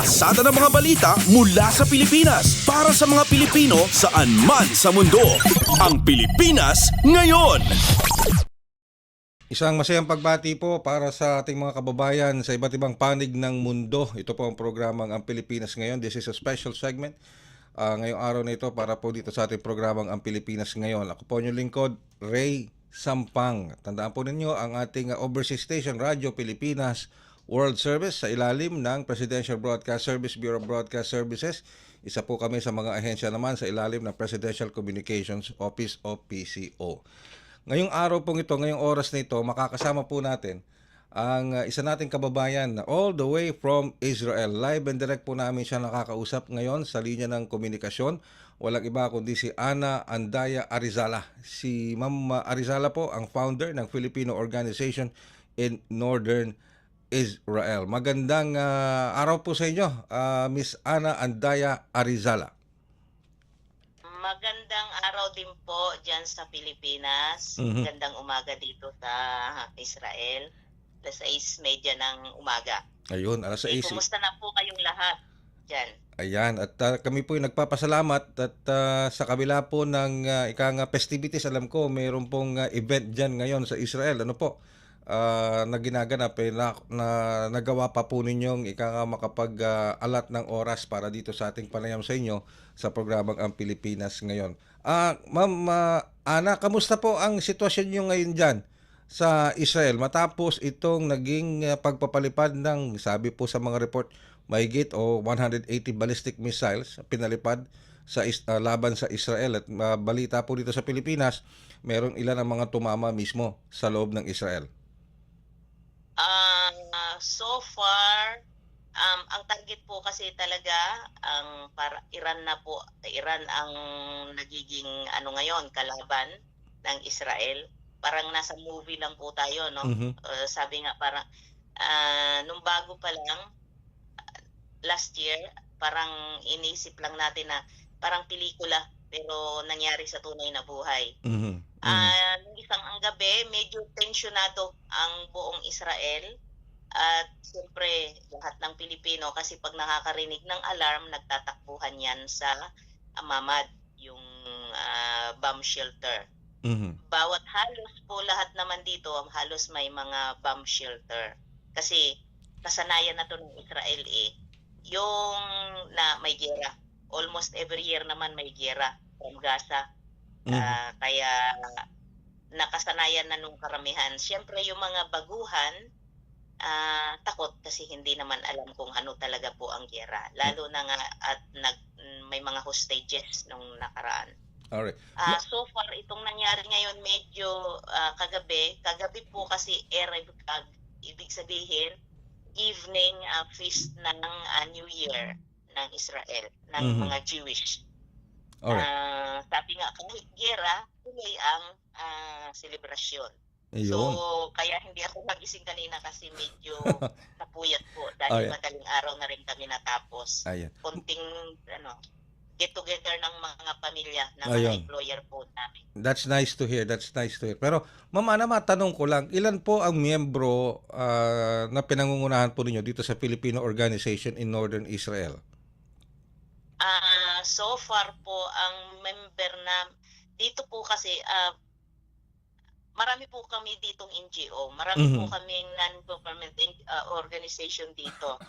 Pasada ng mga balita mula sa Pilipinas para sa mga Pilipino saan man sa mundo. Ang Pilipinas ngayon. Isang masayang pagbati po para sa ating mga kababayan sa iba't ibang panig ng mundo. Ito po ang programang Ang Pilipinas Ngayon. This is a special segment ngayong araw na ito para po dito sa ating programang Ang Pilipinas Ngayon. Ako po inyong lingkod, Ray Sampang. Tandaan po ninyo ang ating overseas station, Radyo Pilipinas World Service sa ilalim ng Presidential Broadcast Service, Bureau of Broadcast Services. Isa po kami sa mga ahensya naman sa ilalim ng Presidential Communications Office o PCO. Ngayong araw pong ito, ngayong oras na ito, makakasama po natin ang isa nating kababayan na all the way from Israel. Live and direct po namin siya nakakausap ngayon sa linya ng komunikasyon. Walang iba kundi si Ana Andaya Arizala. Si Ma'am Arizala po ang founder ng Filipino Organization in Northern Israel. Magandang araw po sa inyo, Miss Ana Andaya Arizala. Magandang araw din po dyan sa Pilipinas. Magandang umaga dito sa Israel. Alas 6:30 ng umaga. Ayun, alas 6. Kumusta na po kayong lahat dyan? Ayan, at kami po ay nagpapasalamat at sa kabila po ng festivities, alam ko mayroon pong event dyan ngayon sa Israel. Ano po? Na ginaganap na nagawa pa po ninyong makapag-alat ng oras para dito sa ating panayam sa inyo sa programang Ang Pilipinas Ngayon. Ma'am Ana, kamusta po ang sitwasyon nyo ngayon dyan sa Israel matapos itong naging pagpapalipad ng, sabi po sa mga report, mahigit o 180 ballistic missiles pinalipad sa laban sa Israel, at balita po dito sa Pilipinas, merong ilan ang mga tumama mismo sa loob ng Israel. So far, ang target po kasi talaga para Iran na po. Iran ang nagiging ngayon kalaban ng Israel. Parang nasa movie lang po tayo, no? Sabi nga parang nung bago pa lang last year, parang inisip lang natin na parang pelikula pero nangyari sa tunay na buhay. Nung isang gabi, medyo tensyonado ang buong Israel. At siyempre, lahat ng Pilipino, kasi pag nakakarinig ng alarm, nagtatakbuhan yan sa Mamad, yung bomb shelter. Bawat halos po lahat naman dito, halos may mga bomb shelter. Kasi kasanayan na to ng Israel yung na may giyera. Almost every year naman may giyera from Gaza. Kaya nakasanayan na nung karamihan. Siyempre yung mga baguhan, takot kasi hindi naman alam kung ano talaga po ang giyera. Lalo na nga at may mga hostages nung nakaraan. Alright. So far, itong nangyari ngayon medyo kagabi po kasi Erev, ibig sabihin, evening feast ng New Year ng Israel, ng mga Jewish. Sabi nga, kahit giyera, tuloy ang selebrasyon. Ayun. So, kaya hindi ako nagising kanina kasi medyo napuyat po dahil madaling araw na rin kami natapos. Konting get-together ng mga pamilya ng mga employer po namin. That's nice to hear. Pero, Ma'am Ana, matanong ko lang, ilan po ang miyembro na pinangungunahan po ninyo dito sa Filipino Organization in Northern Israel? So far po, ang member na dito po kasi, marami po kami ditong NGO, marami po kaming non-government organization dito.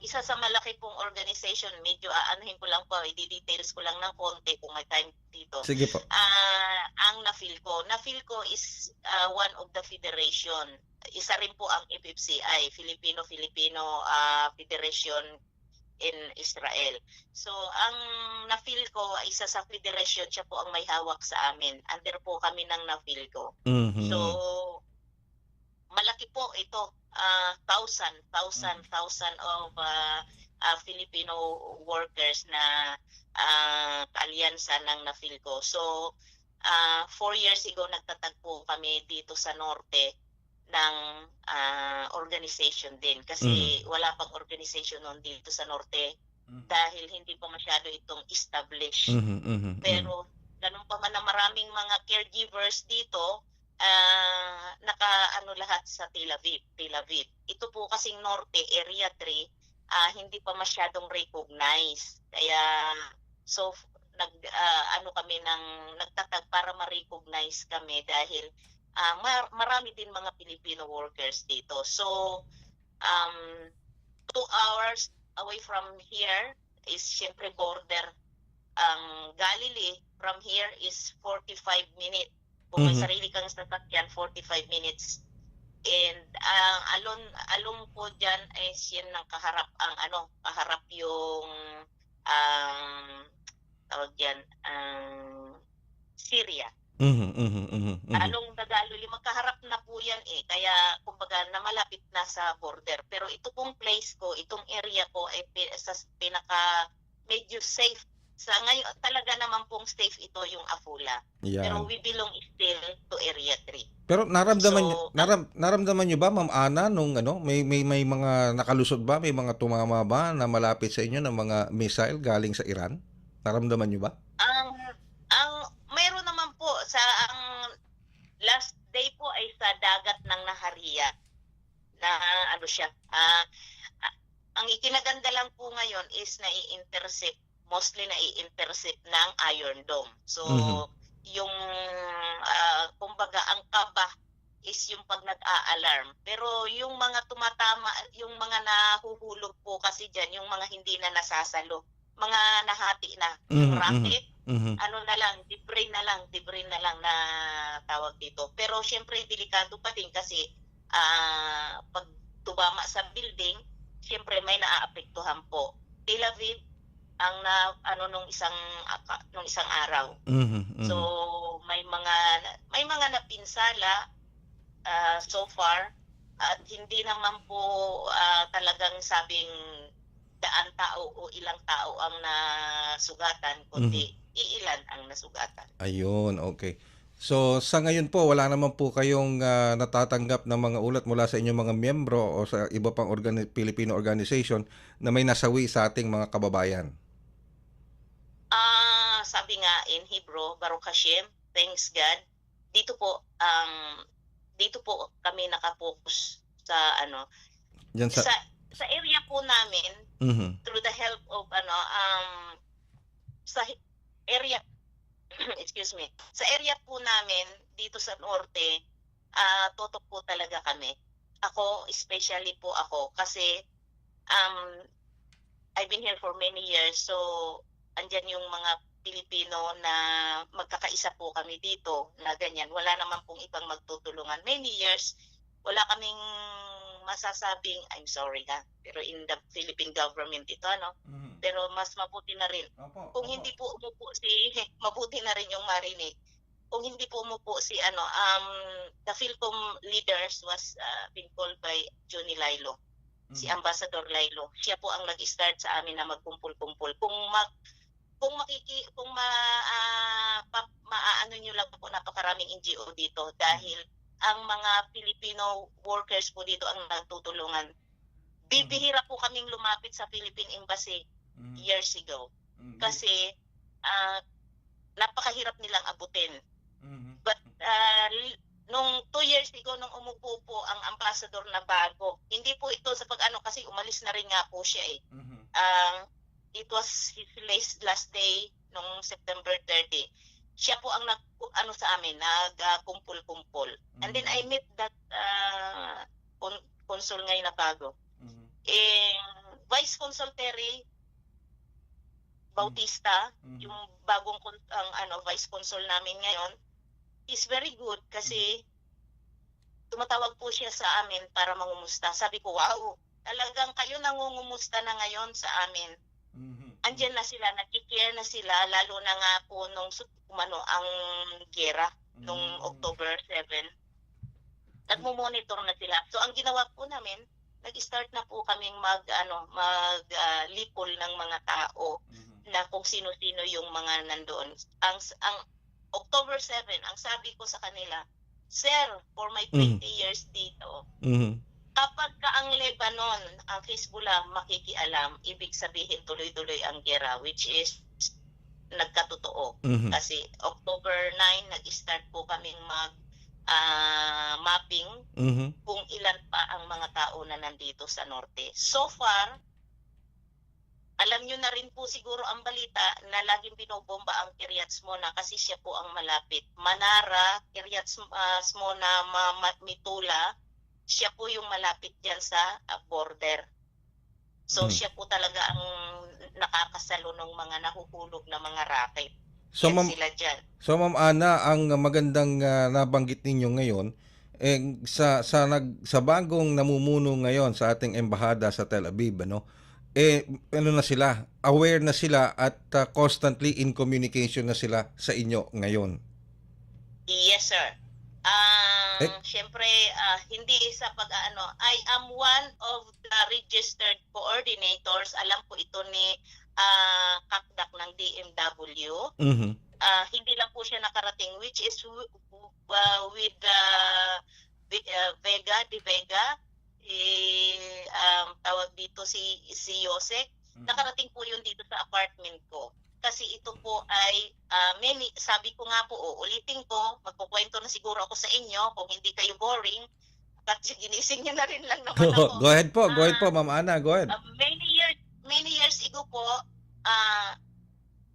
Isa sa malaki pong organization, medyo aanuhin ko lang po, i-details ko lang ng konti kung may time dito. Sige po. Ang NAFILCO. NAFILCO is one of the federation. Isa rin po ang FFCI, Filipino Federation in Israel. So, ang NAFILCO, isa sa federation, siya po ang may hawak sa amin. Under po kami ng NAFILCO. So, malaki po ito. Thousand of Filipino workers na kaalyansa ng NAFILCO. So, 4 years ago, nagtatagpo kami dito sa norte ng organization din. Kasi wala pang organization noon dito sa norte dahil hindi pa masyado itong established. Pero ganun pa man na maraming mga caregivers dito, naka lahat sa Tel Aviv. Ito po kasing norte, Area 3, hindi pa masyadong recognize. Kaya so ano kami ng nagtatag para ma-recognize kami dahil marami din mga Filipino workers dito. So 2 hours away from here is syempre border. Ang Galilee from here is 45 minutes. Kung may Mhm. sarili kang sasakyan, 45 minutes. And along po dyan is yan ang kaharap yung tawag dyan, Syria. Mhm, mhm, mhm, mhm. Along Tagalog, magkaharap na po yan kaya kumbaga na malapit na sa border. Pero ito pong place ko, itong area ko ay sa pinaka medyo safe. Sa ngayon, talaga naman pong safe ito yung Afula. Pero Yan. we belong still to Area 3. Pero So, naramdaman niyo ba, Ma'am Ana, nung may mga nakalusot ba, may mga tumama ba na malapit sa inyo ng mga missile galing sa Iran? Naramdaman niyo ba? ang mayroon naman po ang last day po ay sa dagat ng Naharia na ano siya. Ang ikinaganda lang po ngayon is nai-intercept, mostly nai-intercept ng Iron Dome. So, Mhm. yung kumbaga ang kaba is yung pag nag-a-alarm. Pero yung mga tumatama, yung mga nahuhulog po kasi dyan, yung mga hindi na nasasalo, mga nahati na, yung Mhm, mhm, rocket, mhm. debris na lang na tawag dito. Pero syempre delikado pa din kasi pag tumama sa building, syempre may naaapektuhan po. Tel Aviv ang nung isang araw. Mhm, So mhm. may mga napinsala so far at hindi naman po talagang sabing daan tao o ilang tao ang nasugatan, Mhm. kundi iilan ang nasugatan. Ayun, okay. So, sa ngayon po, wala naman po kayong natatanggap na mga ulat mula sa inyong mga miyembro o sa iba pang Filipino organization na may nasawi sa ating mga kababayan? Sabi nga in Hebrew, Baruch Hashem, thanks God. Dito po kami nakapokus sa Diyan sa... sa area po namin Mhm. through the help of sa area excuse me. Sa area po namin dito sa norte, totok po talaga kami. Ako, especially po ako kasi um I've been here for many years, so andyan yung mga Pilipino na magkakaisa po kami dito na ganyan. Wala naman pong ibang magtutulungan. Many years, wala kaming masasabing, I'm sorry pero in the Philippine government ito, Mhm. pero mas mabuti na rin. Opo, Kung opo. hindi po umupo mabuti na rin yung marinig. Kung hindi po umupo the Philcom leaders was been called by Johnny Lailo, si Mhm. Ambassador Lailo. Siya po ang nag-start sa amin na magkumpul-kumpul. Kung maaano nyo lang po, napakaraming NGO dito dahil ang mga Filipino workers po dito ang nagtutulungan. Bibihira po kaming lumapit sa Philippine Embassy Mhm. years ago Mhm. kasi napakahirap nilang abutin. Mhm. But nung 2 years ago nung umupo po ang ambassador na bago, hindi po ito sa kasi umalis na rin nga po siya Mhm. It was his last day nung September 30. Siya po ang sa amin, kumpul-kumpul. And then I met that consul ngayon na bago. Mhm. Vice Consul Terry Bautista, Mhm. yung bagong vice consul namin ngayon, is very good kasi tumatawag po siya sa amin para mangumusta. Sabi ko, wow, talagang kayo nangungumusta na ngayon sa amin. Mhm. Andiyan na sila, nakikare na sila, lalo na nga po nung ang gera nung October 7. Nagmo-monitor na sila. So ang ginawa po namin, nag-start na po kaming lipol ng mga tao na kung sino-sino yung mga nandoon. Ang October 7, ang sabi ko sa kanila, Sir, for my 20 years dito, Mhm. kapag ka ang Lebanon, ang Hezbollah makikialam, ibig sabihin tuloy-tuloy ang gera, which is nagkatotoo. Mhm. Kasi October 9, nag-start po kaming mapping Mhm. kung ilan pa ang mga tao na nandito sa norte. So far, alam nyo na rin po siguro ang balita na laging binobomba ang Kiryat Smona kasi siya po ang malapit. Manara, Kiryat Smona, Mitula, siya po yung malapit dyan sa border. So siya po talaga ang nakakasalo ng mga nahuhulog na mga racket. So, Yan Ma'am, sila dyan. so Ma'am Ana, ang magandang nabanggit ninyo ngayon, sa bagong namumuno ngayon sa ating embahada sa Tel Aviv, ano? Ano na sila, aware na sila at constantly in communication na sila sa inyo ngayon. Yes, sir. Eh? Siyempre, hindi sa pag-ano, I am one of the registered coordinators. Alam ko ito ni Kakdak ng DMW. Mhm. Hindi lang po siya nakarating, which is with Vega, Di Vega, tawag dito si Yosek. Nakarating po yun dito sa apartment ko. Kasi ito po ay, sabi ko nga po, ulitin ko, magkukwento na siguro ako sa inyo kung hindi kayo boring. Kasi ginising niyo na rin lang naman ako. Go ahead po, Ma'am Ana, go ahead. Many years ago po,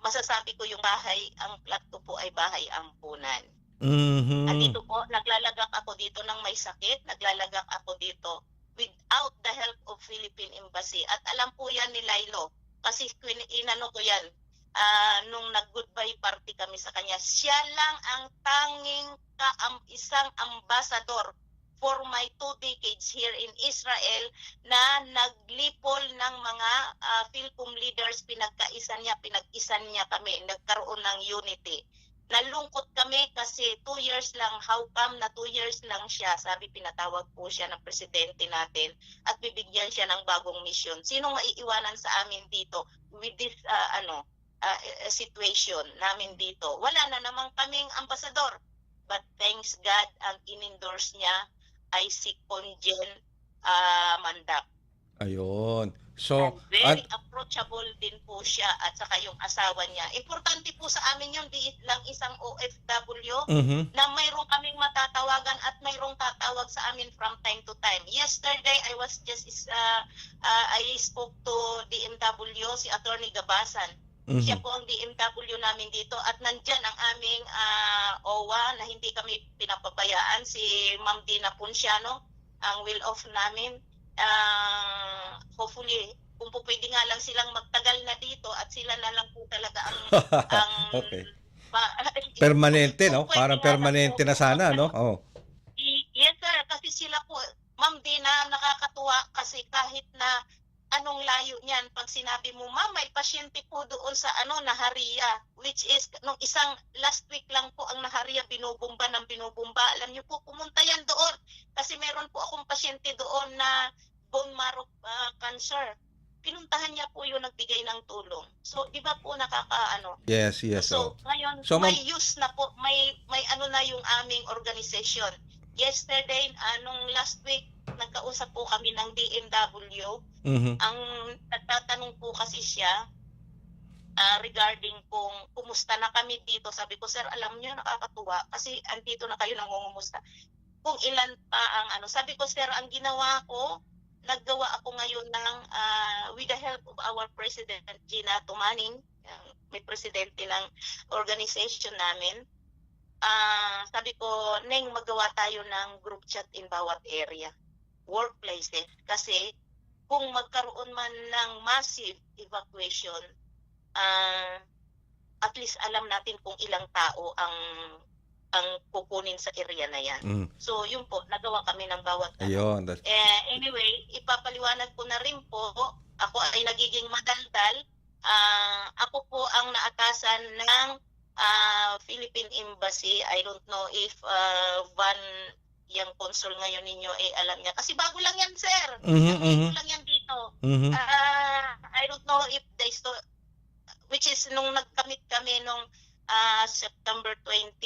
masasabi ko yung bahay, ang plot ko po ay bahay ampunan. Mhm. Andito po, naglalagak ako dito ng may sakit, naglalagak ako dito without the help of Philippine Embassy. At alam po yan ni Lilo, kasi inano ko yan, nung nag-goodbye party kami sa kanya, siya lang ang tanging isang ambassador for my 2 decades here in Israel na naglipol ng mga Philcom leaders, pinag-isa niya kami, nagkaroon ng unity. Nalungkot kami kasi 2 years lang, how come na 2 years lang siya? Sabi, pinatawag po siya ng presidente natin at bibigyan siya ng bagong mission. Sinong maiiwanan sa amin dito with this situation namin dito? Wala na namang kaming ambasador. But thanks God, ang in-endorse niya ay si Conjen Mandak. Ayun. So, And very approachable din po siya at saka yung asawa niya. Importante po sa amin yung di lang isang OFW na mayroong kaming matatawagan at mayroong tatawag sa amin from time to time. Yesterday, I spoke to DMW, si Attorney Gabasan. Siya po ang DMW namin dito at nandyan ang aming OWA na hindi kami pinapabayaan, si Ma'am Dina Punciano, ang will off namin. Hopefully, kung po pwede nga lang silang magtagal na dito at sila na lang po talaga ang okay. Permanente, no? Parang permanente na sana, no? Oh. Yes, sir. Kasi sila po, Ma'am Dina, nakakatuwa kasi kahit na anong layo niyan, pag sinabi mo, ma'am, may pasyente po doon sa Naharia, which is, nung isang last week lang po ang Naharia, binubumba. Alam niyo po, pumunta yan doon. Kasi meron po akong pasyente doon na bone marrow cancer. Pinuntahan niya po yung nagbigay ng tulong. So, di ba po Yes. So, ngayon, So, may use na po, may na yung aming organization. Yesterday, nung last week, nagkausap po kami ng DMW. Ang nagtatanong po kasi siya regarding kung kumusta na kami dito. Sabi ko, sir, alam niyo, nakakatuwa kasi andito na kayo nangungumusta. Kung ilan pa ang sabi ko, sir, ang ginawa ko, naggawa ako ngayon ng with the help of our President Gina Tumaning, may presidente ng organization namin. Sabi ko, Neng, magawa tayo ng group chat in bawat area, workplaces, kasi kung magkaroon man ng massive evacuation, at least alam natin kung ilang tao ang kukunin sa area na yan. So, yun po, nagawa kami ng bawat Ayun. Anyway, ipapaliwanag ko na rin po, ako ay nagiging madaldal. Ako po ang naatasan ng Philippine Embassy. I don't know if Van, yung consul ngayon ninyo, alam niya. Kasi bago lang yan, sir. Bago lang yan dito. I don't know if which is nung nagkamit kami nung September 20,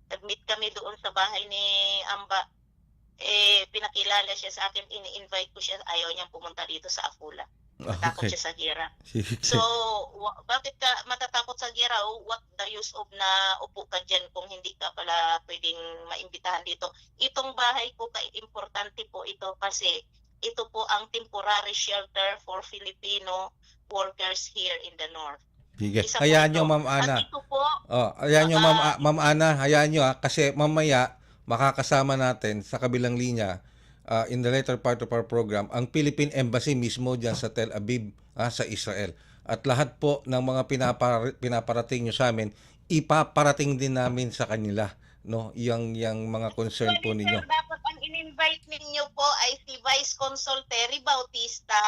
nag-meet kami doon sa bahay ni Amba. Pinakilala siya sa akin, ini-invite ko siya, ayaw niyang pumunta dito sa Afula. Matakot siya sa gira. So, bakit ka matatakot sa gira? What the use of na upo ka dyan kung hindi ka pala pwedeng maimbitahan dito? Itong bahay ko, importante po ito kasi ito po ang temporary shelter for Filipino workers here in the North. Sige. Isa po Hayaan nyo, ito. Ma'am At Ana. ito po, Hayaan nyo, Ma'am Ana. Hayaan nyo, kasi mamaya makakasama natin sa kabilang linya in the later part of our program ang Philippine Embassy mismo dyan sa Tel Aviv, sa Israel. At lahat po ng mga pinaparating nyo sa amin, ipaparating din namin sa kanila, no? Yung mga concern po Actually, ninyo. sir, dapat ang in-invite ninyo po ay si Vice Consul Terry Bautista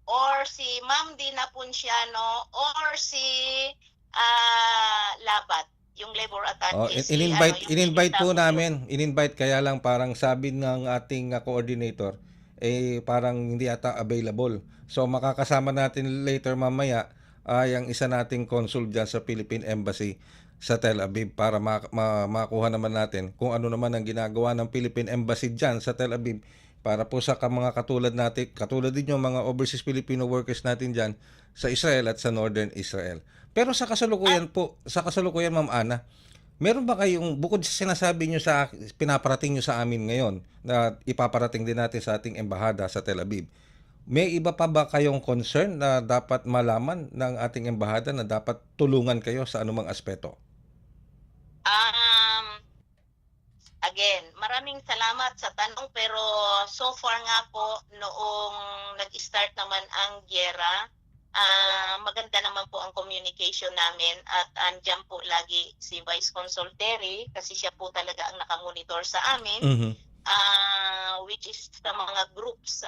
or si Ma'am Dina Punciano or si Labat, yung labor attachee. In-invite po namin. In-invite, kaya lang parang sabi ng ating coordinator, parang hindi ata available. So makakasama natin later mamaya ay ang isa nating consul dyan sa Philippine Embassy sa Tel Aviv para makuha naman natin kung ano naman ang ginagawa ng Philippine Embassy dyan sa Tel Aviv para po sa mga katulad natin, katulad din yung mga overseas Filipino workers natin dyan sa Israel at sa Northern Israel. Pero sa kasalukuyan po, Ma'am Ana, meron ba kayong, bukod sa sinasabi nyo pinaparating nyo sa amin ngayon na ipaparating din natin sa ating embahada sa Tel Aviv, may iba pa ba kayong concern na dapat malaman ng ating embahada na dapat tulungan kayo sa anumang aspeto? Again, maraming salamat sa tanong pero so far nga po noong nag-start naman ang gyera, maganda naman po ang communication namin at andyan po lagi si Vice Consul Terry kasi siya po talaga ang nakamonitor sa amin. Mhm. Which is sa mga groups,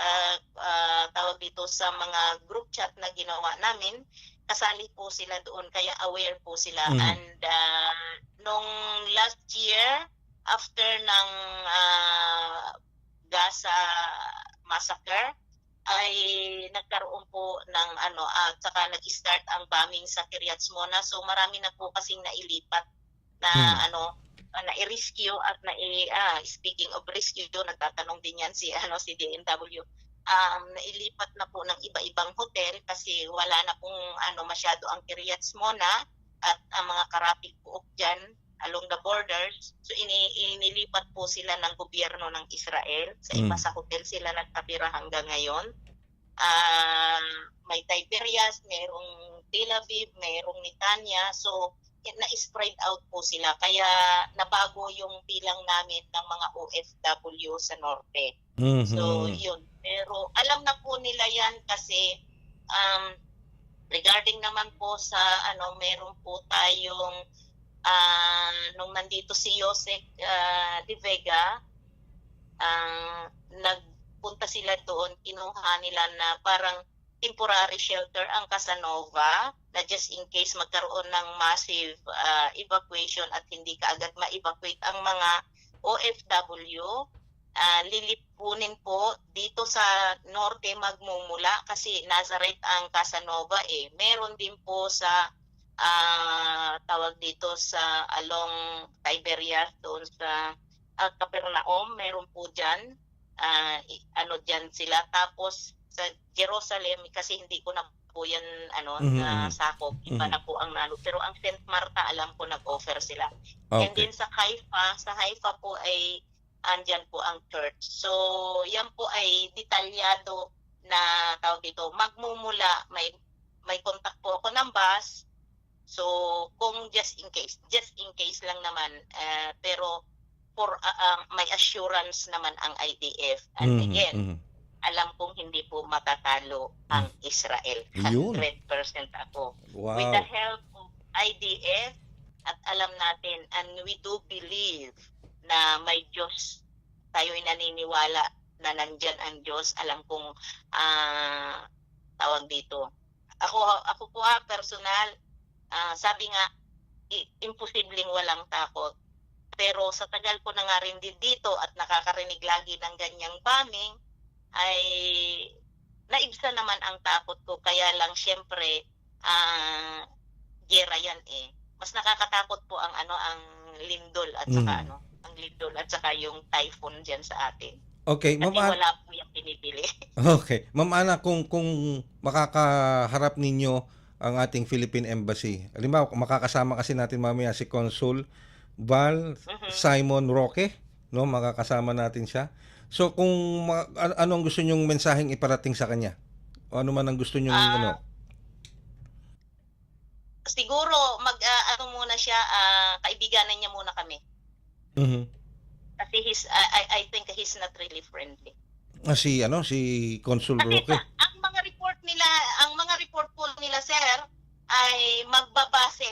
tawag dito sa mga group chat na ginawa namin, kasali po sila doon kaya aware po sila. Mhm. And nung last year, after ng Gaza massacre, ay nagkaroon po ng at saka nag-start ang bombing sa Kiryat Shmona. So marami na po kasing nailipat na na-rescue at speaking of rescue, nagtatanong din yan si DNW. Nailipat na po ng iba-ibang hotel kasi wala na pong masyado ang Kiryat Shmona at ang mga karapig po diyan along the borders. So inilipat po sila ng gobyerno ng Israel. Sa iba sa hotel sila nagtapira hanggang ngayon. May Tiberias, mayroong Tel Aviv, mayroong Netanya. So na-spread out po sila. Kaya nabago yung bilang namin ng mga OFW sa Norte. Mhm. So yun. Pero alam na po nila yan kasi regarding naman po sa meron po tayong nung nandito si Josek de Vega, nagpunta sila doon, kinuha nila na parang temporary shelter ang Casanova na just in case magkaroon ng massive evacuation at hindi kaagad ma-evacuate ang mga OFW, lilipunin po dito sa norte magmumula kasi Nazareth ang Casanova Meron din po sa tawag dito sa along Tiberias doon sa Capernaum, meron po dyan. Dyan sila. Tapos sa Jerusalem, kasi hindi ko na po yan sakop. Iba na po ang pero ang St. Marta, alam ko nag-offer sila. Okay. And then sa Haifa po ay andyan po ang church. So, yan po ay detalyado na tawag dito. Magmumula, may contact po ako ng bus. So, kung just in case lang naman, pero for may assurance naman ang IDF. And again, alam kong hindi po matatalo ang Israel. 100% ako. Wow. With the help of IDF, at alam natin, and we do believe na may Diyos, tayo'y naniniwala na nandyan ang Diyos. Alam kong tawag dito. Ako po personal, sabi nga, imposibleng walang takot. Pero sa tagal ko na nga rin dito at nakakarinig lagi ng ganyang bombing, ay naibsan naman ang takot ko. Kaya lang syempre, gera yan Mas nakakatakot po ang lindol at saka ang lindol at saka yung typhoon diyan sa atin. Okay, Kasi wala po yung pinipili. Okay, Ma'am Ana, kung makakaharap ninyo ang ating Philippine Embassy. Halimbawa, makakasama kasi natin mamaya si Consul Val Simon Roque, no? Makakasama natin siya. So kung ano ang gusto niyong mensaheng iparating sa kanya? O ano man ang gusto niyong ano? Siguro ano muna siya, kaibiganan niya muna kami. Mhm. Kasi I think he's not really friendly. Si ano, si Consul Kasi Roque. ang mga report po nila, sir, ay magbabase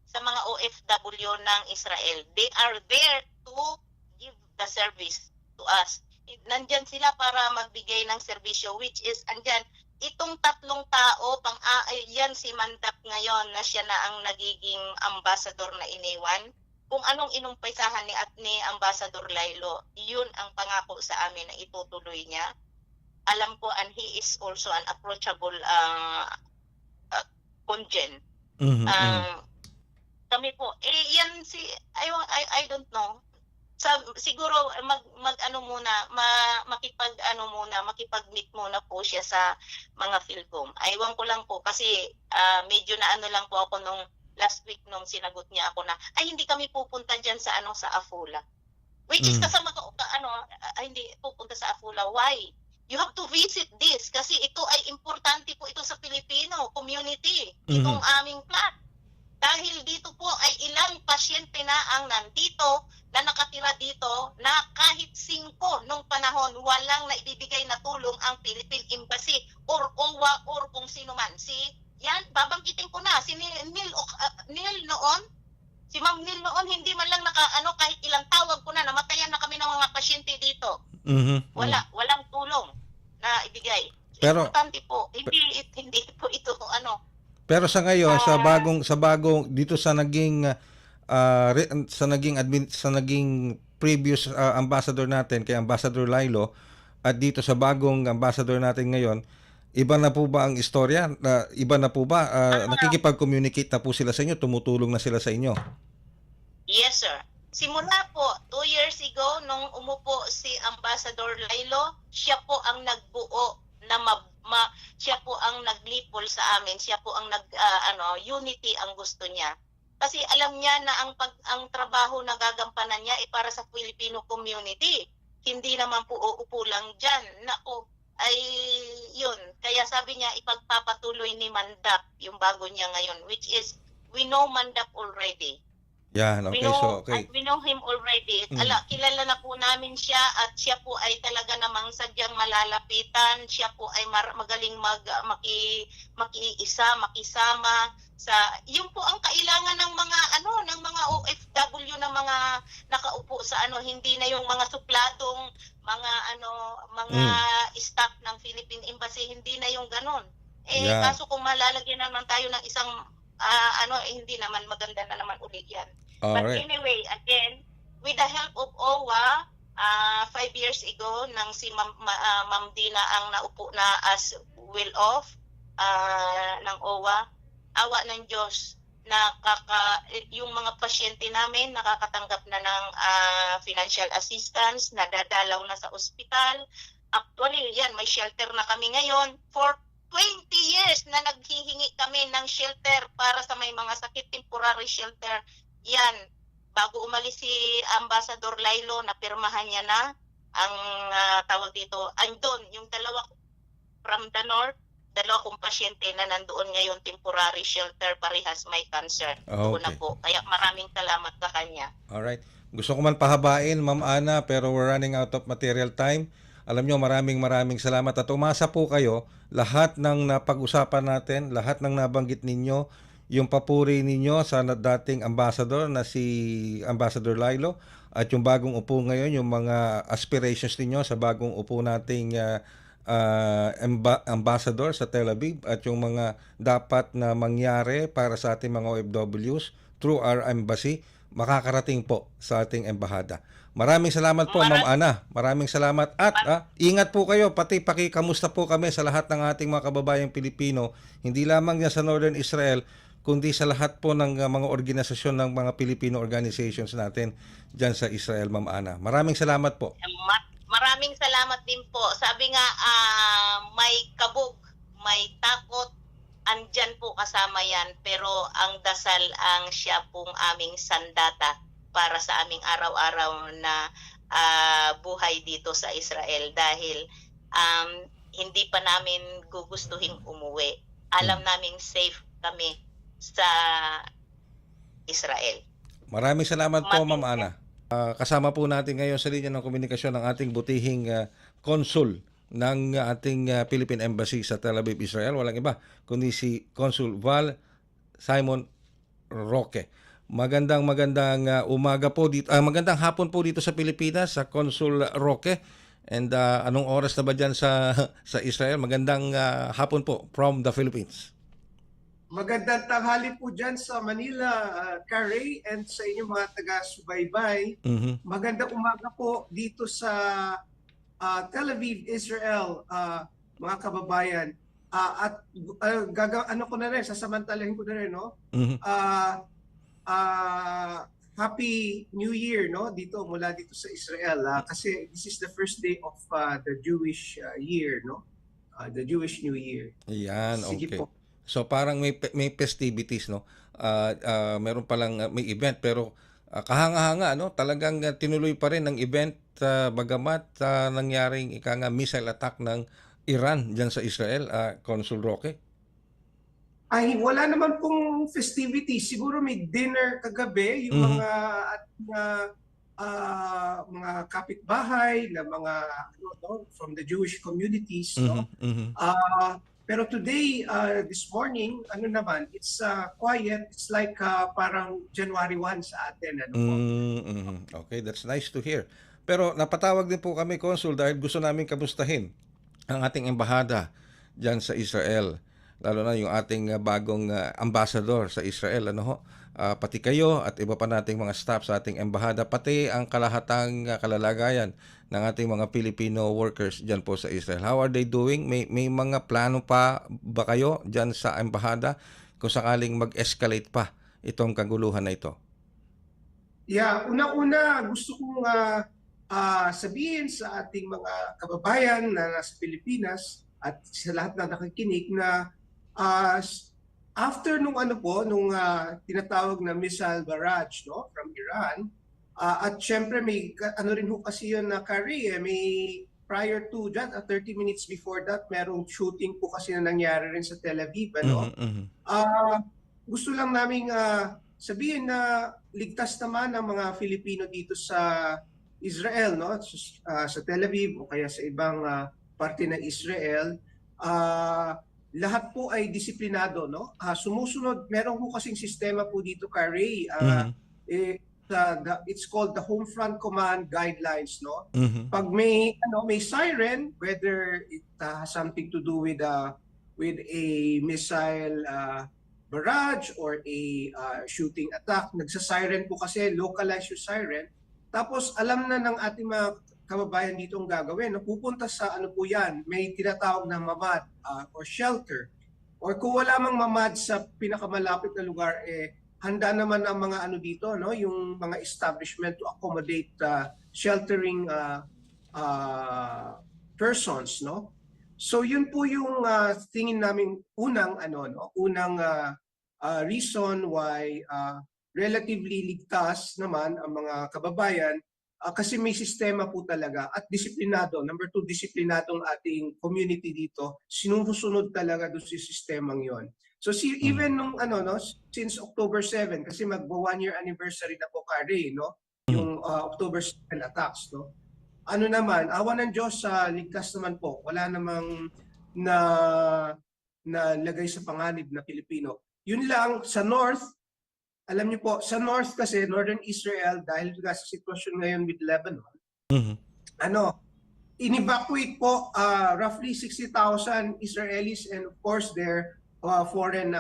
sa mga OFW ng Israel. They are there to give the service to us. Nandyan sila para magbigay ng serbisyo, which is andyan itong tatlong tao, yan si Mandap ngayon na siya na ang nagiging ambassador na iniwan. Kung anong inumpisahan ni Ambassador Lailo, yun ang pangako sa amin na itutuloy niya. Alam ko, and he is also an approachable congen. Kami po, yan si, I don't know. Siguro makipag-meet muna po siya sa mga Philcom. Aywan ko lang po kasi medyo na ano lang po ako nung last week nung sinagot niya ako na hindi kami pupunta diyan sa sa Afula. Which is kasama ko hindi pupunta sa Afula. Why? You have to visit this kasi ito ay importante po ito sa Filipino community. Itong aming plot. Dahil dito po ay ilang pasyente na ang nandito na nakatira dito na kahit 5 nung panahon walang naibibigay na tulong ang Philippine Embassy or OWA or kung sino man. Yan, babanggitin ko na. Si Neil noon, si Ma'am Neil noon, hindi man lang kahit ilang tawag ko na, namatayan na kami ng mga pasyente dito. Walang tulong na ibigay. Pero importante po, hindi po ito Pero sa ngayon sa bagong dito sa naging sa naging previous ambassador natin kay Ambassador Lailo at dito sa bagong ambassador natin ngayon, iba na po ba ang istorya? Iba na po ba? Nakikipag-communicate na po sila sa inyo? Tumutulong na sila sa inyo? Yes, sir. Simula po, 2 years ago, nung umupo si Ambassador Lailo, siya po ang nagbuo na siya po ang naglipol sa amin. Siya po ang unity ang gusto niya. Kasi alam niya na ang trabaho na gagampanan niya ay para sa Filipino community. Hindi naman po uupo lang dyan. Ay yun. Kaya sabi niya ipagpapatuloy ni Mandap yung bago niya ngayon, which is we know Mandap already. Yan, okay. We know him already. Kilala na po namin siya at siya po ay talaga namang sadyang malalapitan. Siya po ay magaling makisama sa yung po ang kailangan ng mga OFW na mga nakaupo sa hindi na yung mga supladong mga staff ng Philippine Embassy, hindi na yung ganon. Kaso kung malalagyan naman tayo ng isang hindi naman maganda na naman ulit yan. But anyway, again, with the help of OWA, 5 years ago, nang si Ma'am Dina ang naupo na as will of ng OWA, awa ng Diyos, yung mga pasyente namin nakakatanggap na ng financial assistance, nadadalaw na sa ospital. Actually, yan, may shelter na kami ngayon. For 20 years na naghihingi kami ng shelter para sa may mga sakit, temporary shelter. Yan, bago umalis si Ambassador Lailo, napirmahan niya na ang tawag dito. Andun, yung dalawa from the north, dalawa kong pasyente na nandoon ngayon, temporary shelter, parehas may cancer. Doon na po. Kaya maraming salamat sa kanya. Alright. Gusto ko man pahabain, Ma'am Ana, pero we're running out of material time. Alam nyo, maraming salamat at umasa po kayo. Lahat ng napag-usapan natin, lahat ng nabanggit ninyo, yung papuri ninyo sa dating ambassador na si Ambassador Lailo at yung bagong upo ngayon, yung mga aspirations ninyo sa bagong upo nating ambassador sa Tel Aviv at yung mga dapat na mangyari para sa ating mga OFWs through our embassy, makakarating po sa ating embahada. Maraming salamat po, Ma'am Ana. Maraming salamat. At ingat po kayo, pati pakikamusta po kami sa lahat ng ating mga kababayang Pilipino, hindi lamang yan sa Northern Israel, kundi sa lahat po ng mga organisasyon ng mga Filipino organizations natin dyan sa Israel, Ma'am Ana. Maraming salamat po. Maraming salamat din po. Sabi nga, may kabog, may takot, andyan po kasama yan. Pero ang dasal ang siya pong aming sandata para sa aming araw-araw na buhay dito sa Israel dahil hindi pa namin gugustuhing umuwi. Alam naming safe kami sa Israel. Maraming salamat po, Ma'am Maraming Ana. Kasama po natin ngayon sa linya ng komunikasyon ng ating butihing konsul ng ating Philippine Embassy sa Tel Aviv, Israel. Walang iba kundi si Consul Val Simon Roque. Magandang umaga po dito. Magandang hapon po dito sa Pilipinas sa Consul Roque. And anong oras na ba diyan sa sa Israel? Magandang hapon po from the Philippines. Magandang tanghali po dyan sa Manila, Carey, and sa inyong mga taga-subaybay. Mhm. Magandang umaga po dito sa Tel Aviv, Israel, mga kababayan. Ano ko na rin, sasamantalahin ko na rin, no? Mhm. Happy New Year, no? Mula dito sa Israel. Kasi this is the first day of the Jewish year, no? The Jewish New Year. Yan, Sige okay. po. So parang may festivities, no? Meron palang may event pero kahanga-hanga, no? Talagang tinuloy pa rin ang event bagamat nangyaring missile attack ng Iran diyan sa Israel, Consul Roque. Ay, wala naman pong festivities. Siguro may dinner kagabi, yung mga kapitbahay na mga from the Jewish communities, no? Pero today, this morning, it's quiet. It's like parang January 1 sa atin, ano po. Okay, that's nice to hear. Pero napatawag din po kami, Consul, dahil gusto namin kamustahin ang ating embahada diyan sa Israel. Lalo na yung ating bagong ambassador sa Israel, pati kayo at iba pa nating mga staff sa ating embahada, pati ang kalahatang kalalagayan ng ating mga Filipino workers diyan po sa Israel. How are they doing? May mga plano pa ba kayo diyan sa embahada kung sakaling mag-escalate pa itong kaguluhan na ito? Yeah, una-una gusto kong sabihin sa ating mga kababayan na nasa Pilipinas at sa lahat na nakikinig na after nung tinatawag na missile barrage, no, from Iran, at syempre may rin kasi yun na may prior to that, 30 minutes before that, merong shooting po kasi na nangyari rin sa Tel Aviv, ano. Gusto lang naming sabihin na ligtas naman ang mga Filipino dito sa Israel, no, sa Tel Aviv o kaya sa ibang parte ng Israel. Lahat po ay disiplinado, no? Sumusunod, meron po kasing sistema po dito, Carey. It's called the Home Front Command Guidelines, no? Pag may siren, whether it has something to do with a missile barrage or a shooting attack, nagsa-siren po kasi, localized yung siren. Tapos alam na ng ating mga kababayan dito ang gagawin. Pupunta sa yan, may tinatawag na mamad or shelter. Or kung wala mang mamad sa pinakamalapit na lugar, handa naman ang mga dito, no, yung mga establishment to accommodate sheltering persons, no. So yun po yung tingin namin unang reason why relatively ligtas naman ang mga kababayan. Kasi may sistema po talaga at disiplinado. Number 2, disiplinado ang ating community dito. Sinusunod talaga doon sa sistemang yon. So even nung since October 7, kasi magwa 1-year anniversary na po, Carey, no? Yung October 7 attacks, no? Awa ng Diyos, ligtas naman po. Wala namang na lagay sa panganib na Pilipino. Yun lang sa North. Alam niyo po, sa North kasi, Northern Israel, dahil sa sitwasyon ngayon with Lebanon, in-evacuate po roughly 60,000 Israelis and of course their foreign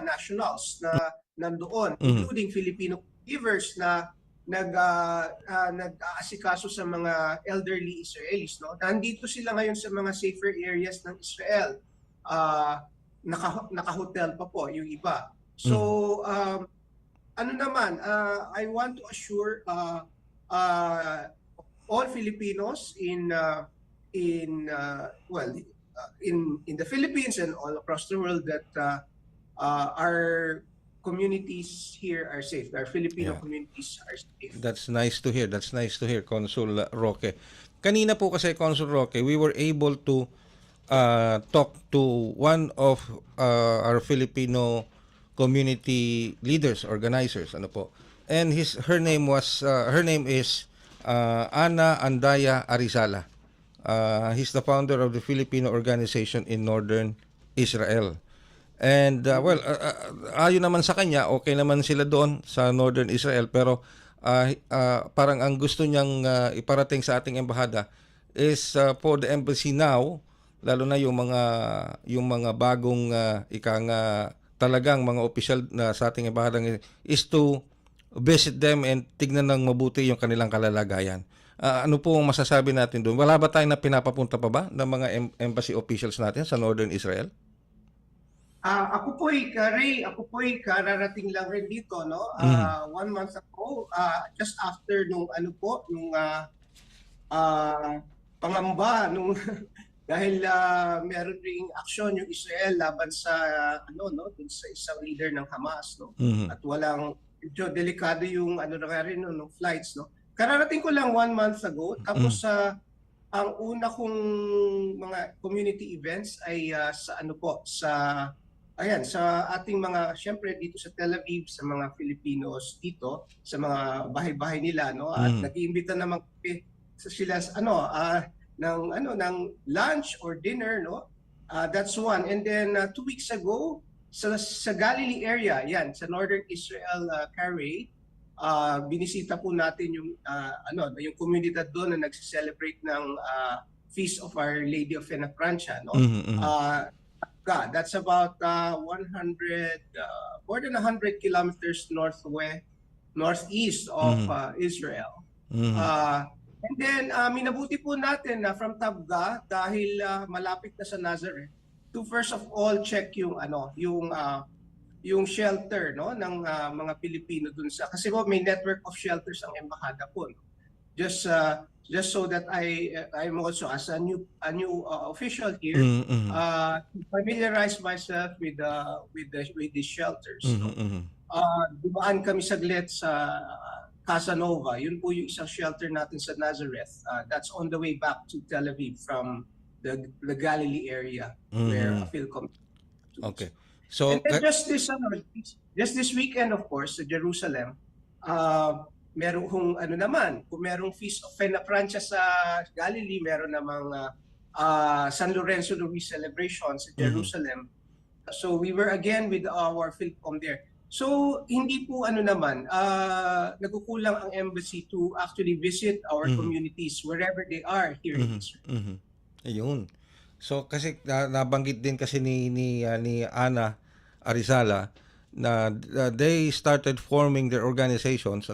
nationals na nandoon, including Filipino givers na nag-aasikaso sa mga elderly Israelis. No? Nandito sila ngayon sa mga safer areas ng Israel. Naka-hotel pa po yung iba. So, I want to assure all Filipinos in the Philippines and all across the world that our communities here are safe. Our Filipino Yeah. communities are safe. That's nice to hear. That's nice to hear, Consul Roque. Kanina po kasi, Consul Roque, we were able to talk to one of our Filipino community leaders, organizers, ano po. And her name is Ana Andaya Arizala. He's the founder of the Filipino organization in Northern Israel. And ayon naman sa kanya, okay naman sila doon sa Northern Israel, pero parang ang gusto niyang iparating sa ating embahada is for the embassy now, lalo na yung mga bagong talagang mga official na sa ating embahada is to visit them and tignan ng mabuti yung kanilang kalalagayan. Ano po ang masasabi natin doon? Wala ba tayong na pinapapunta pa ba ng mga embassy officials natin sa Northern Israel? Ako po'y kararating lang rin dito, no? 1 month ago, just after nung pangamba nung dahil meron ring aksyon yung Israel laban sa dun sa isang leader ng Hamas, no? At walang medyo delikado yung na rin no, flights, no? Kararating ko lang 1 month ago, tapos ang una kong mga community events ay sa ating mga, syempre dito sa Tel Aviv, sa mga Filipinos dito, sa mga bahay-bahay nila, no? At nag-iimbita naman sila ng lunch or dinner, no? That's one. And then 2 weeks ago sa Galilee area, yan, sa Northern Israel, Carey, binisita po natin yung yung komunidad doon na nagse-celebrate ng Feast of Our Lady of Enafrancia, no? That's about more than 100 kilometers northeast of Israel. And then minabuti po natin na from Tabga, dahil malapit na sa Nazareth, to first of all check yung yung shelter, no, ng mga Pilipino dun sa, kasi po may network of shelters ang embahada po, no? Just so that I'm also, as a new official here, familiarize myself with the shelters. Dumaan kami saglit sa Casanova. Yun po yung isang shelter natin sa Nazareth. That's on the way back to Tel Aviv from the Galilee area where Philcom. Okay. So and then just this weekend, of course, sa Jerusalem, merong kung merong Feast of Enafrancia sa Galilee, meron namang San Lorenzo Luis celebration sa Jerusalem. So we were again with our Philcom there. So hindi po nagkukulang ang embassy to actually visit our communities wherever they are here in Israel. Ayun. So kasi nabanggit din kasi ni Ana Arizala na they started forming their organizations,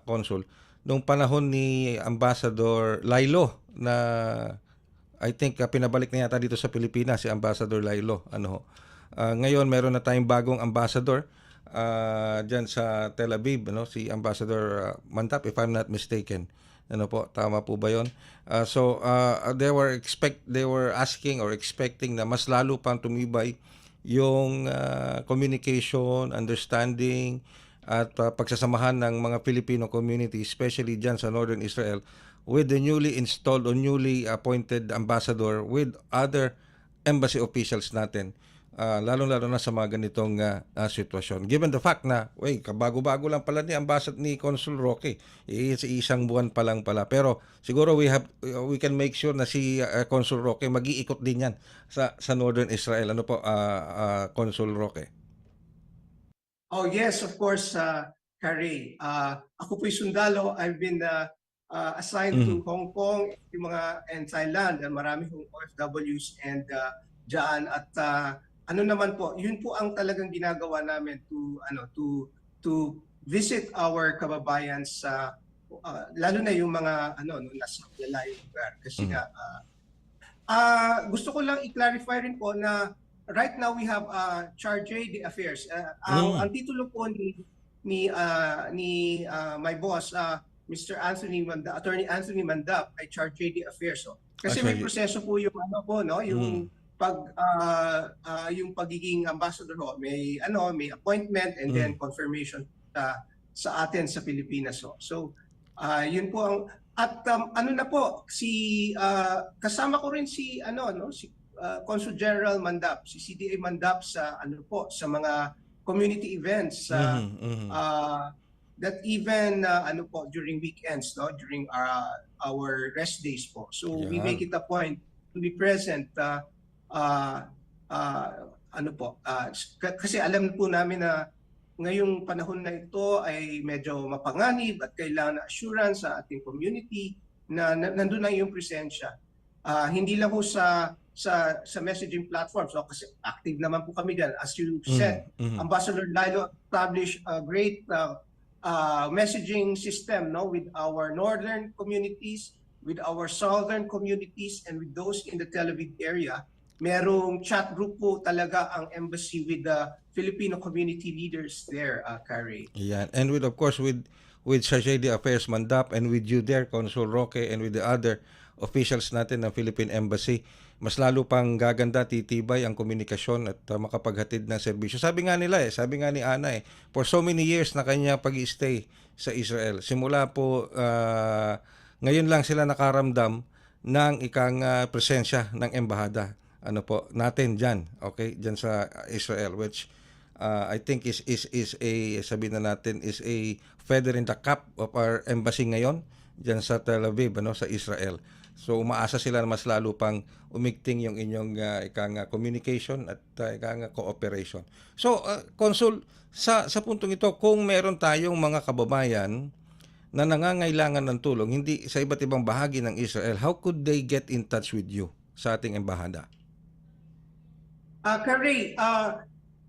Consul, nung panahon ni Ambassador Lailo, na I think pinabalik na yata dito sa Pilipinas si Ambassador Lailo. Ngayon meron na tayong bagong ambassador diyan sa Tel Aviv, si Ambassador Mantap, if I'm not mistaken. Tama po ba 'yon? They were asking or expecting na mas lalo pang tumibay yung communication, understanding at pagsasamahan ng mga Filipino community, especially dyan sa Northern Israel, with the newly installed or newly appointed ambassador with other embassy officials natin, lalong-lalo na sa mga ganitong sitwasyon. Given the fact na, kabago-bago lang pala ni Consul Roque, isang buwan pa lang pala. Pero siguro we can make sure na si Consul Roque mag-iikot din yan sa Northern Israel. Ano po, Consul Roque? Oh yes, of course, Carey. Ako po'y sundalo. I've been assigned to Hong Kong, and Thailand, marami hong OFWs and dyan, at naman po, yun po ang talagang ginagawa namin to visit our kababayan sa lalo na yung mga nasa lalayong lugar, kasi gusto ko lang i-clarify rin po na right now we have Charge de Affairs. Ang titulo po ni my boss, Mr. Attorney Anthony Mandap, ay Charge de Affairs. Kasi may proseso po yung yung yung pagiging ambassador ho, may appointment and then confirmation sa atin sa Pilipinas ho. So yun po ang ano na po kasama ko rin si si Consul General Mandap, si CDA Mandap sa sa mga community events that even during weekends, during our rest days po. So we make it a point to be present kasi alam po namin na ngayong panahon na ito ay medyo mapanganib at kailangan na assurance sa ating community na nandun na yung presensya. Hindi lang po sa messaging platforms, kasi active naman po kami dyan. As you said, Ambassador Lilo established a great messaging system with our northern communities, with our southern communities, and with those in the Tel Aviv area. Merong chat group po talaga ang embassy with the Filipino community leaders there, Carrie. Yeah, and of course with Charge de Affairs Mandap and with you there, Consul Roque, and with the other officials natin ng Philippine Embassy, mas lalo pang gaganda, titibay ang komunikasyon at makapaghatid ng serbisyo. Sabi nga ni Ana for so many years na kanya pag-stay sa Israel. Simula po ngayon lang sila nakaramdam ng presensya ng embahada natin diyan, okay, diyan sa Israel, which I think is a sabihin na natin is a feather in the cap of our embassy ngayon diyan sa Tel Aviv, sa Israel. So umaasa sila na mas lalo pang umigting yung inyong communication at cooperation. So Consul, sa puntong ito, kung meron tayong mga kababayan na nangangailangan ng tulong hindi sa iba't ibang bahagi ng Israel, how could they get in touch with you sa ating embahada? Carrie,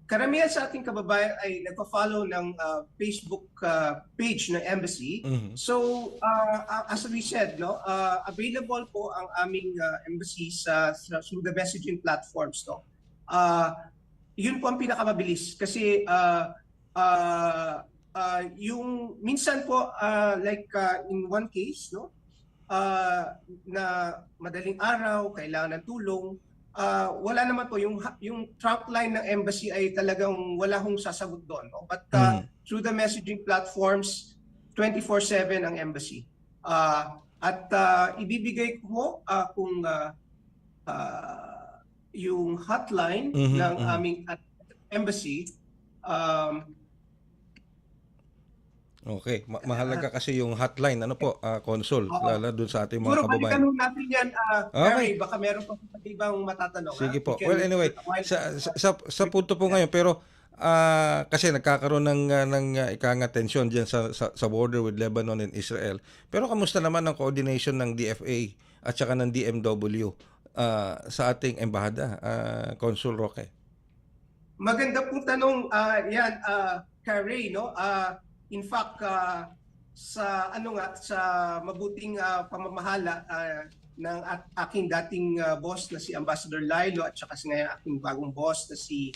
karamihan sa ating kababayan ay nagpa-follow ng Facebook page ng embassy. So as we said, available po ang aming embassy through the messaging platforms. Yun po ang pinakamabilis kasi yung minsan po in one case na madaling araw kailangan ng tulong, wala naman po yung trunk line ng embassy ay talagang wala hong sasagot doon, but through the messaging platforms 24/7 ang embassy at ibibigay ko kung yung hotline ng aming embassy. Okay, mahalaga kasi yung hotline, Consul, lalo dun sa ating mga Puro kababayan. balikan natin yan, Harry, baka meron pa ibang matatanong. Sige po. Well, anyway, sa punto po ngayon, pero kasi nagkakaroon ng tensyon diyan sa border with Lebanon and Israel. Pero kamusta naman ang coordination ng DFA at saka ng DMW sa ating embahada, Consul Roque? Maganda pong tanong yan, Carrie, in fact, sa mabuting pamamahala ng aking dating boss na si Ambassador Lilo at saka ngayon aking bagong boss na si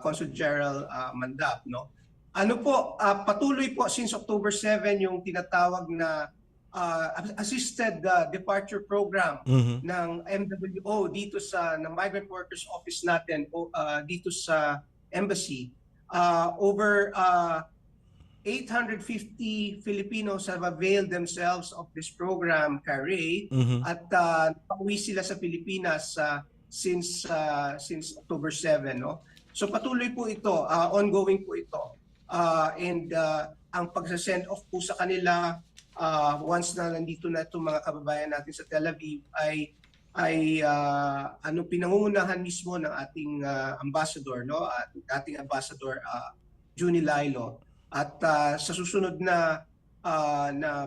Consul General Mandap, patuloy po since October 7 yung tinatawag na assisted departure program ng MWO dito ng Migrant Workers Office natin dito sa embassy. Over 850 Filipinos have availed themselves of this program, Carrie, at pauwi sila sa Pilipinas since October 7. So patuloy po ito, ongoing po ito. And ang pag-send off po sa kanila once na nandito na itong mga kababayan natin sa Tel Aviv ay pinangungunahan mismo ng ating ambassador, ating ambassador Juni Lilo. At sa susunod na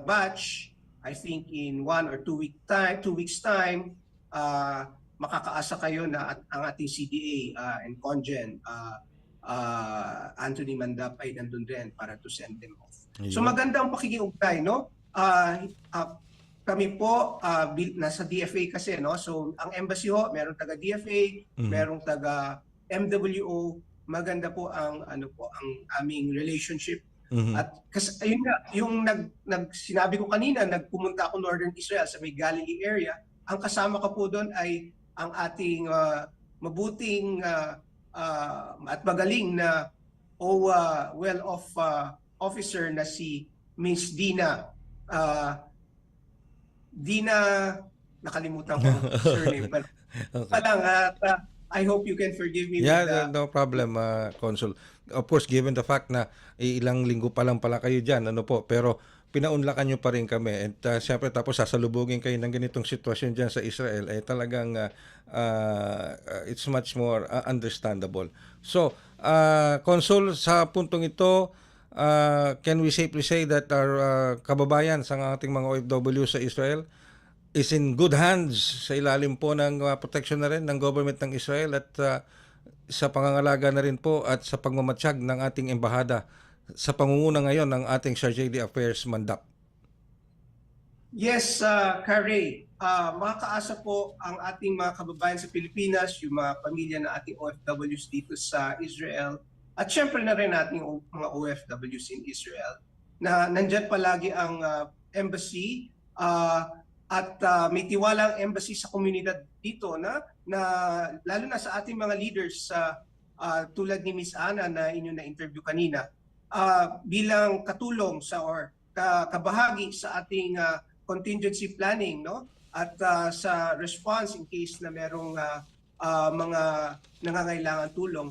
batch, I think in 1 or 2 weeks time, makakaasa kayo na ang ating CDA and Congen, Anthony Mandap ay nandun din para to send them off. So maganda ang pakikiugnay, kami po nasa DFA kasi, so ang embassy merong taga DFA, merong taga MWO. Maganda po ang aming relationship. At kasi ayun nga, yung sinabi ko kanina, nagpumunta ako Northern Israel sa may Galilee area. Ang kasama ko po doon ay ang ating mabuting at magaling na OWA well-off officer na si Miss Dina. Dina, nakalimutan ko ang surname. Pero palang, I hope you can forgive me. Yeah, no problem, Consul. Of course, given the fact na ilang linggo pa lang pala kayo dyan, pero pinaunlakan nyo pa rin kami. And siyempre, tapos sasalubugin kayo ng ganitong sitwasyon dyan sa Israel, talagang it's much more understandable. So, Consul, sa puntong ito, can we safely say that our kababayan sa ating mga OFW sa Israel is in good hands sa ilalim po ng protection na rin ng government ng Israel at sa pangangalaga na rin po at sa pagmamatsyag ng ating embahada sa pangunguna ngayon ng ating Chargé d'Affaires Mandap? Yes, Kare. Makakaasa po ang ating mga kababayan sa Pilipinas, yung mga pamilya na ating OFWs dito sa Israel, at syempre na rin ating mga OFWs in Israel, na nandyan palagi ang embassy at may tiwalang embassy sa komunidad dito na lalo na sa ating mga leaders tulad ni Miss Ana na inyo na-interview kanina, bilang katulong kabahagi sa ating contingency planning, no? At sa response in case na merong mga nangangailangan tulong.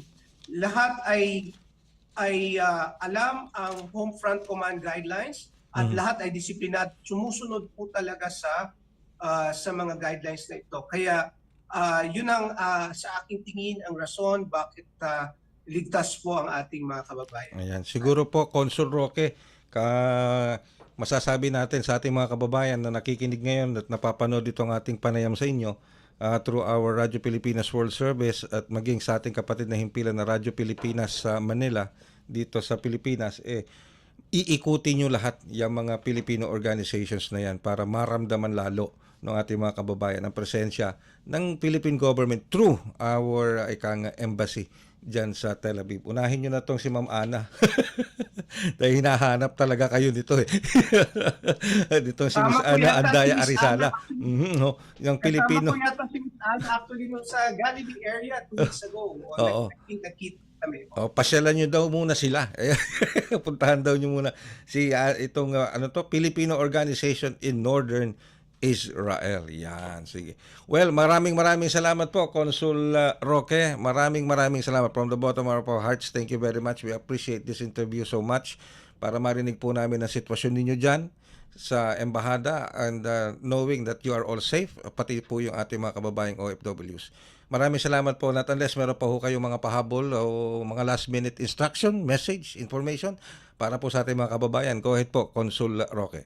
Lahat ay alam ang Home Front Command guidelines at lahat ay disiplinado. Sumusunod po talaga sa mga guidelines na ito. Kaya yun ang sa aking tingin ang rason bakit ligtas po ang ating mga kababayan. Ayan. Siguro po, Consul Roque, masasabi natin sa ating mga kababayan na nakikinig ngayon at napapanood itong ating panayam sa inyo through our Radio Pilipinas World Service at maging sa ating kapatid na himpilan na Radio Pilipinas sa Manila, dito sa Pilipinas, iikutin nyo lahat yung mga Filipino organizations na yan para maramdaman lalo ng ating mga kababayan ang presensya ng Philippine government through our embassy dyan sa Tel Aviv. Unahin nyo na itong si Ma'am Ana. Dahil hinahanap talaga kayo dito dito si Miss Ana Andaya Arizala. Yung Pilipino. Kasama po yata si Miss Ana actually sa Galilee area 2 weeks ago. Nakita kami. Pasyalan nyo daw muna sila. Puntahan daw nyo muna si itong Filipino Organization in Northern Israel. Yan, sige. Well, maraming salamat po, Consul Roque. Maraming salamat from the bottom of our hearts. Thank you very much. We appreciate this interview so much para marinig po namin ang sitwasyon ninyo dyan sa embahada and knowing that you are all safe, pati po yung ating mga kababayang OFWs. Maraming salamat po. Not unless meron pa ho kayong mga pahabol o mga last minute instruction, message, information para po sa ating mga kababayan. Go ahead po, Consul Roque.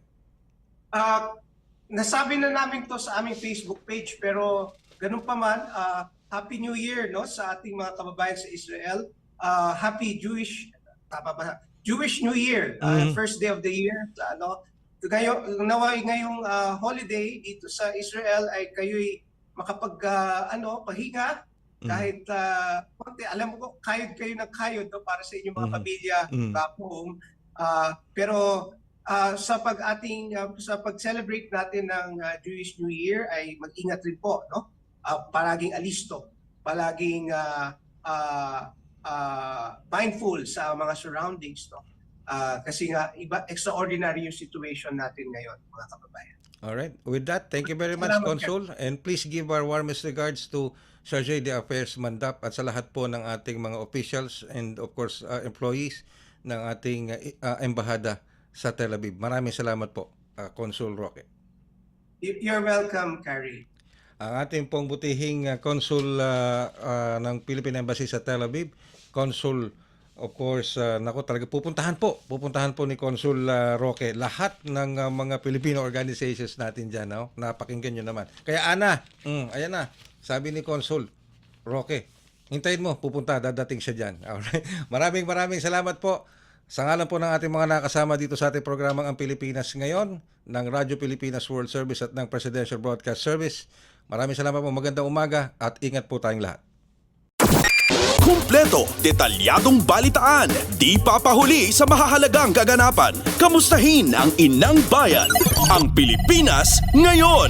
Nasabi na namin to sa aming Facebook page pero ganun pa man, Happy New Year, no, sa ating mga kababayan sa Israel. Happy Jewish New Year, first day of the year. Ngayong holiday dito sa Israel ay kayo'y pahinga kahit alam mo kayod kayo ng kayod, no, para sa inyong mga pamilya back home. Pero sa pag-celebrate natin ng Jewish New Year ay mag-ingat rin po, no? Palaging alisto, palaging mindful sa mga surroundings, no? Kasi nga extraordinary yung situation natin ngayon, mga kababayan. All right. With that, thank you very much, Consul, and please give our warmest regards to Chargé d'Affaires Mandap at sa lahat po ng ating mga officials and of course employees ng ating embahada sa Tel Aviv. Maraming salamat po, Consul Roque. You're welcome, Carrie. Ang ating pong butihing Consul ng Philippine Embassy sa Tel Aviv, Consul, of course, talaga pupuntahan po ni Consul Roque lahat ng mga Filipino organizations natin dyan. No? Napakinggan nyo naman. Kaya Ana, ayan na, sabi ni Consul Roque, hintayin mo, dadating siya dyan. Alright? Maraming salamat po. Sa ngalan po ng ating mga nakasama dito sa ating programang Ang Pilipinas Ngayon ng Radio Pilipinas World Service at ng Presidential Broadcast Service. Maraming salamat po, magandang umaga at ingat po tayong lahat. Kumpleto, detalyadong balitaan, di papahuli sa mahahalagang kaganapan. Kamustahin ang inang bayan, ang Pilipinas Ngayon.